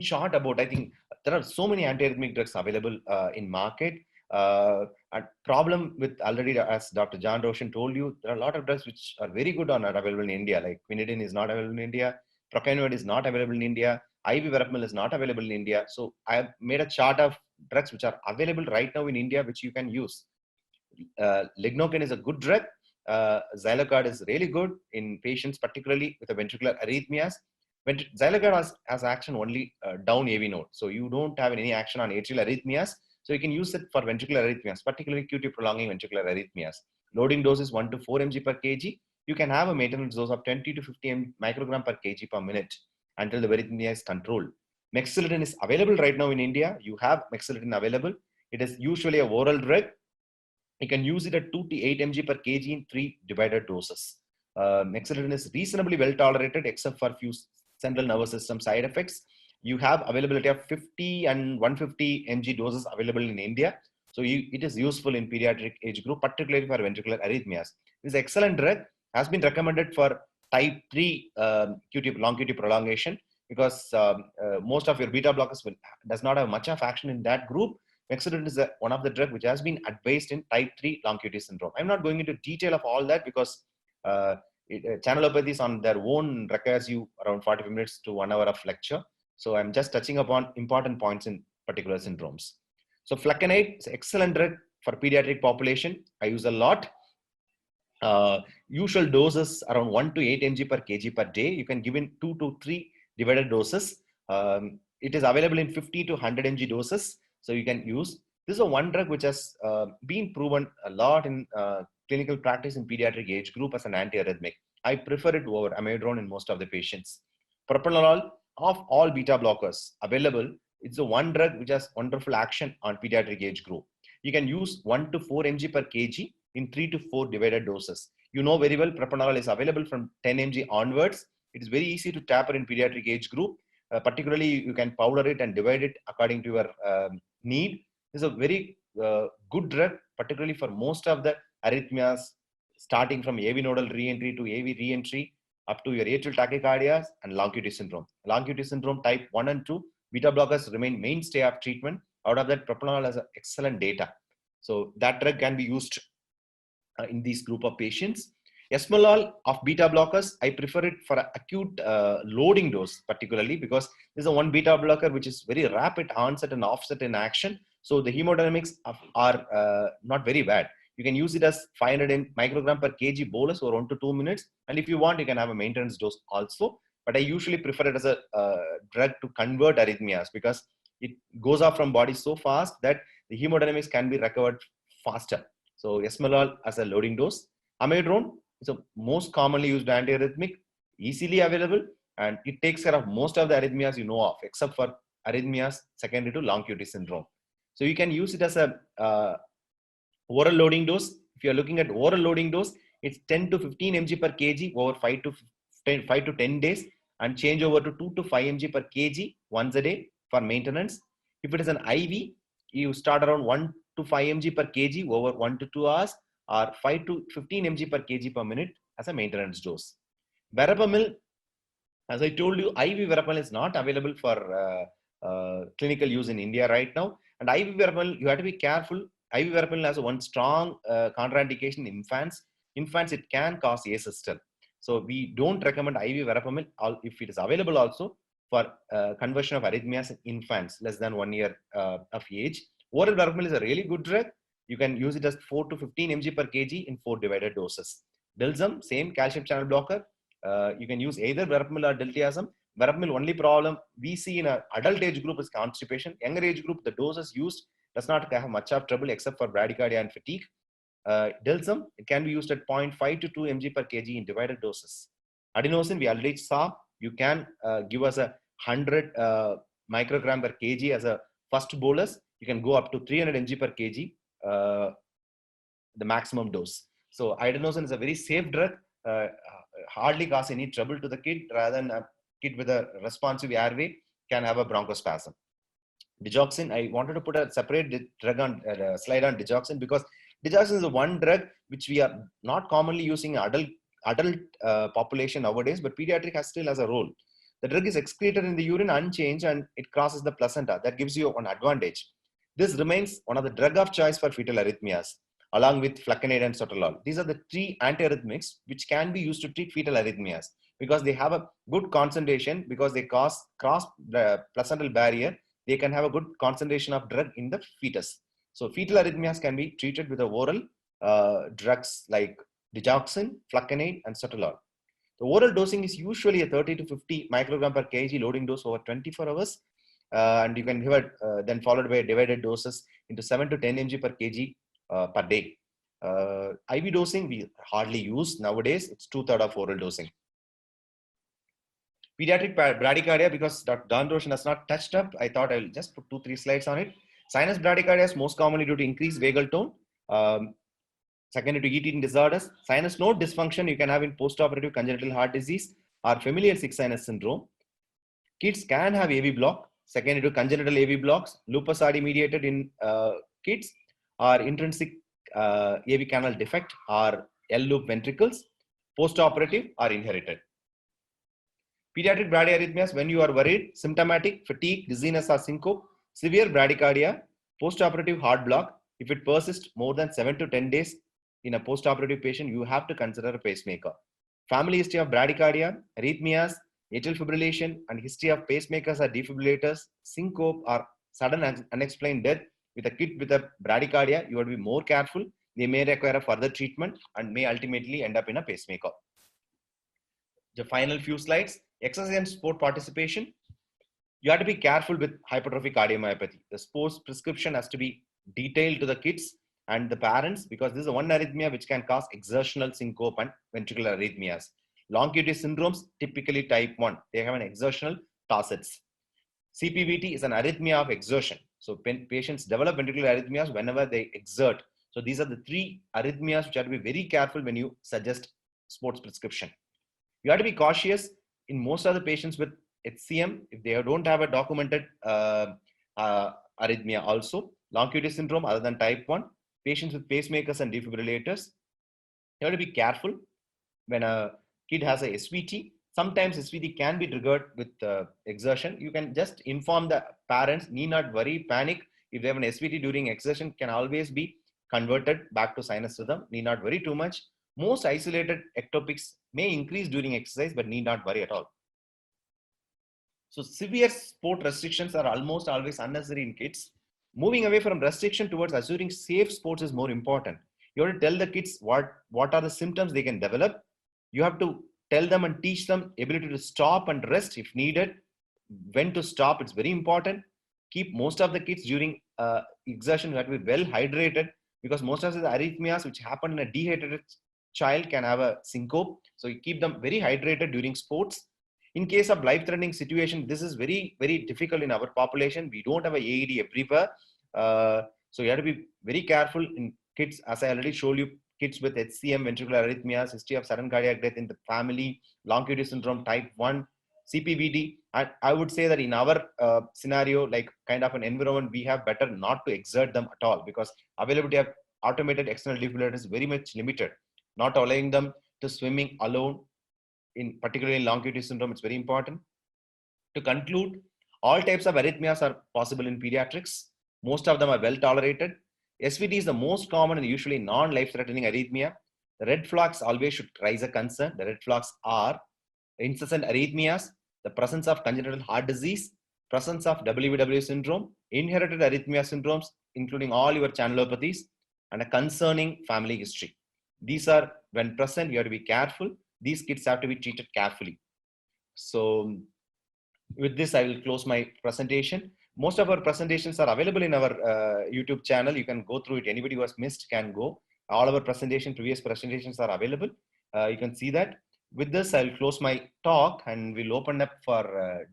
short about, I think there are so many antiarrhythmic drugs available in market. A problem with already, as Dr. John Roshan told you, there are a lot of drugs which are very good on are available in India. Like quinidine is not available in India, procainamide is not available in India, IV verapamil is not available in India. So I have made a chart of drugs which are available right now in India, which you can use. Lignocaine is a good drug. Xylocard is really good in patients, particularly with the ventricular arrhythmias. Xylocard has action only down AV node. So you don't have any action on atrial arrhythmias. So you can use it for ventricular arrhythmias, particularly QT prolonging ventricular arrhythmias. Loading dose is 1 to 4 mg per kg. You can have a maintenance dose of 20 to 50 microgram per kg per minute until the arrhythmia is controlled. Mexiladine is available right now in India. You have mexiladine available. It is usually a oral drug. You can use it at 2 to 8 mg per kg in 3 divided doses. Mexiladine is reasonably well tolerated except for few central nervous system side effects. You have availability of 50 and 150 mg doses available in India. So it is useful in pediatric age group, particularly for ventricular arrhythmias. This excellent drug has been recommended for type 3 long QT prolongation because most of your beta blockers does not have much of action in that group. Mexiladine is one of the drugs which has been advised in type 3 long QT syndrome. I'm not going into detail of all that because channelopathies on their own requires you around 45 minutes to 1 hour of lecture. So I'm just touching upon important points in particular syndromes. So flecainide is an excellent drug for pediatric population. I use a lot. Usual doses around 1 to 8 mg per kg per day. You can give in 2 to 3 divided doses. It is available in 50 to 100 mg doses. So you can use. This is a one drug which has been proven a lot in clinical practice in pediatric age group as an antiarrhythmic. I prefer it over amiodarone in most of the patients. Propranolol, of all beta blockers available, it's the one drug which has wonderful action on pediatric age group. You can use 1 to 4 mg per kg in 3 to 4 divided doses. You know very well propranolol is available from 10 mg onwards. It is very easy to taper in pediatric age group. Particularly, you can powder it and divide it according to your need. This is a very good drug, particularly for most of the arrhythmias, starting from AV nodal reentry to AV reentry up to your atrial tachycardias and long QT syndrome. Long QT syndrome type 1 and 2, beta blockers remain mainstay of treatment. Out of that, propranolol has excellent data. So that drug can be used in this group of patients. Esmolol of beta blockers, I prefer it for acute loading dose, particularly because this is a one beta blocker which is very rapid onset and offset in action. So the hemodynamics are not very bad. You can use it as 500 microgram per kg bolus or 1 to 2 minutes. And if you want, you can have a maintenance dose also. But I usually prefer it as a drug to convert arrhythmias because it goes off from body so fast that the hemodynamics can be recovered faster. So esmolol as a loading dose. Amiodarone is a most commonly used antiarrhythmic, easily available, and it takes care of most of the arrhythmias you know of, except for arrhythmias secondary to long QT syndrome. So you can use it as a oral loading dose. If you are looking at oral loading dose, it's 10 to 15 mg per kg over 5 to 10 days and change over to 2 to 5 mg per kg once a day for maintenance. If it is an IV, you start around 1 to 5 mg per kg over 1 to 2 hours or 5 to 15 mg per kg per minute as a maintenance dose. Verapamil, as I told you, IV verapamil is not available for clinical use in India right now. And IV verapamil, you have to be careful. IV verapamil has one strong contraindication in infants. Infants, it can cause asystole. So we don't recommend IV verapamil if it is available also for conversion of arrhythmias in infants less than 1 year of age. Oral verapamil is a really good drug. You can use it as 4 to 15 mg per kg in 4 divided doses. Dilzam, same calcium channel blocker. You can use either verapamil or diltiazem. Verapamil, only problem we see in an adult age group is constipation. Younger age group, the doses used does not have much of trouble except for bradycardia and fatigue. Dilzam, it can be used at 0.5 to 2 mg per kg in divided doses. Adenosine, we already saw, you can give us a 100 microgram per kg as a first bolus. You can go up to 300 mg per kg, the maximum dose. So adenosine is a very safe drug, hardly cause any trouble to the kid, rather than a kid with a responsive airway can have a bronchospasm. Digoxin, I wanted to put a separate drug on slide on digoxin because digoxin is the one drug which we are not commonly using in adult population nowadays, but pediatric still has a role. The drug is excreted in the urine unchanged and it crosses the placenta. That gives you an advantage. This remains one of the drug of choice for fetal arrhythmias, along with flecainide and sotalol. These are the three antiarrhythmics which can be used to treat fetal arrhythmias because they have a good concentration, because they cross the placental barrier. They can have a good concentration of drug in the fetus. So fetal arrhythmias can be treated with the oral drugs like digoxin, flecainide, and sotalol. The oral dosing is usually a 30 to 50 microgram per kg loading dose over 24 hours. And you can have then followed by divided doses into 7 to 10 mg per kg per day. IV dosing we hardly use nowadays. It's 2/3 of oral dosing. Pediatric bradycardia, because Dr. Don Roshan has not touched up, I thought I'll just put 2-3 slides on it. Sinus bradycardia is most commonly due to increased vagal tone. Secondary to eating disorders. Sinus node dysfunction you can have in postoperative congenital heart disease or familial sick sinus syndrome. Kids can have AV block. Secondary to congenital AV blocks, lupus RD mediated in kids, or intrinsic AV canal defect or L-loop ventricles, postoperative or inherited. Pediatric bradyarrhythmias, when you are worried, symptomatic, fatigue, dizziness or syncope, severe bradycardia, postoperative heart block. If it persists more than 7 to 10 days in a postoperative patient, you have to consider a pacemaker. Family history of bradycardia, arrhythmias, atrial fibrillation, and history of pacemakers or defibrillators, syncope or sudden unexplained death with a kid with a bradycardia, you have to be more careful. They may require a further treatment and may ultimately end up in a pacemaker. The final few slides, exercise and sport participation. You have to be careful with hypertrophic cardiomyopathy. The sports prescription has to be detailed to the kids and the parents, because this is one arrhythmia which can cause exertional syncope and ventricular arrhythmias. Long QT syndromes, typically type 1, they have an exertional torsades. CPVT is an arrhythmia of exertion. So patients develop ventricular arrhythmias whenever they exert. So these are the three arrhythmias which have to be very careful when you suggest sports prescription. You have to be cautious in most of the patients with HCM if they don't have a documented arrhythmia also. Long QT syndrome other than type 1. Patients with pacemakers and defibrillators. You have to be careful when a kid has a SVT. Sometimes SVT can be triggered with exertion. You can just inform the parents, need not worry, panic. If they have an SVT during exertion, can always be converted back to sinus rhythm. Need not worry too much. Most isolated ectopics may increase during exercise, but need not worry at all. So severe sport restrictions are almost always unnecessary in kids. Moving away from restriction towards assuring safe sports is more important. You have to tell the kids what are the symptoms they can develop. You have to tell them and teach them ability to stop and rest if needed. When to stop, it's very important. Keep most of the kids during exertion, you have to be well hydrated, because most of the arrhythmias which happen in a dehydrated child can have a syncope. So you keep them very hydrated during sports. In case of life-threatening situation, this is very, very difficult in our population. We don't have a AED everywhere. So you have to be very careful in kids. As I already showed you, kids with HCM, ventricular arrhythmias, history of sudden cardiac death in the family, long QT syndrome type 1, CPVD. And I would say that in our scenario, like kind of an environment, we have better not to exert them at all, because availability of automated external defibrillators is very much limited. Not allowing them to swimming alone, in particularly in long QT syndrome, it's very important. To conclude, all types of arrhythmias are possible in pediatrics. Most of them are well tolerated. SVT is the most common and usually non-life-threatening arrhythmia. The red flags always should raise a concern. The red flags are incessant arrhythmias, the presence of congenital heart disease, presence of WVW syndrome, inherited arrhythmia syndromes, including all your channelopathies, and a concerning family history. These are, when present, you have to be careful. These kids have to be treated carefully. So with this, I will close my presentation. Most of our presentations are available in our YouTube channel. You can go through it. Anybody who has missed can go. All our previous presentations are available. You can see that. With this, I'll close my talk and we'll open up for